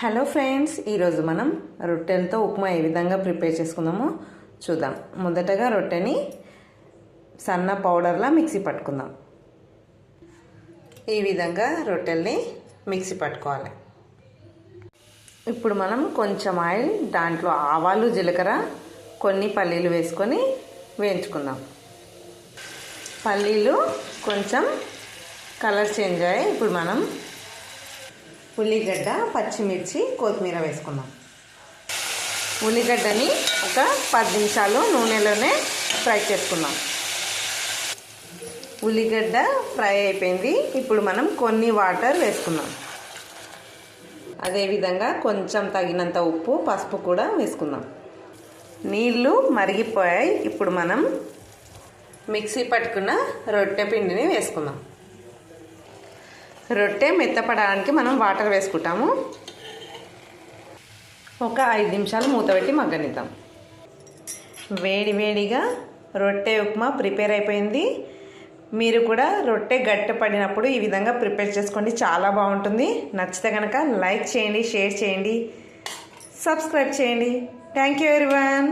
Hello friends, ఈరోజు మనం రొట్టెలతో ఉప్మా ఏ విధంగా ప్రిపేర్ చేసుకుందామో చూద్దాం. మొదటగా రొట్టెని సన్న పౌడర్లా మిక్సీ పట్టుకుందాం. ఈ విధంగా రొట్టెల్ని మిక్సీ పట్టుకోవాలి. ఇప్పుడు మనం కొంచెం ఆయిల్, దాంట్లో ఆవాలు, జీలకర్ర, కొన్ని పల్లీలు వేసుకొని వేయించుకుందాం. పల్లీలు కొంచెం కలర్ చేంజ్ అయ్యాయి. ఇప్పుడు మనం ఉల్లిగడ్డ, పచ్చిమిర్చి, కొత్తిమీర వేసుకుందాం. ఉల్లిగడ్డని ఒక 10 నిమిషాలు నూనెలోనే ఫ్రై చేసుకుందాం. ఉల్లిగడ్డ ఫ్రై అయిపోయింది. ఇప్పుడు మనం కొన్ని వాటర్ వేసుకుందాం. అదేవిధంగా కొంచెం తగినంత ఉప్పు, పసుపు కూడా వేసుకుందాం. నీళ్ళు మరిగిపోయాయి. ఇప్పుడు మనం మిక్సీ పట్టుకున్న రొట్టె పిండిని వేసుకుందాం. రొట్టె మెత్తపడడానికి మనం వాటర్ వేసుకుంటాము. ఒక 5 నిమిషాలు మూత పెట్టి మగ్గనిద్దాం. వేడివేడిగా రొట్టె ఉప్మా ప్రిపేర్ అయిపోయింది. మీరు కూడా రొట్టె గట్టిపడినప్పుడు ఈ విధంగా ప్రిపేర్ చేసుకోండి, చాలా బాగుంటుంది. నచ్చితే కనుక లైక్ చేయండి, షేర్ చేయండి, సబ్స్క్రైబ్ చేయండి. Thank you everyone.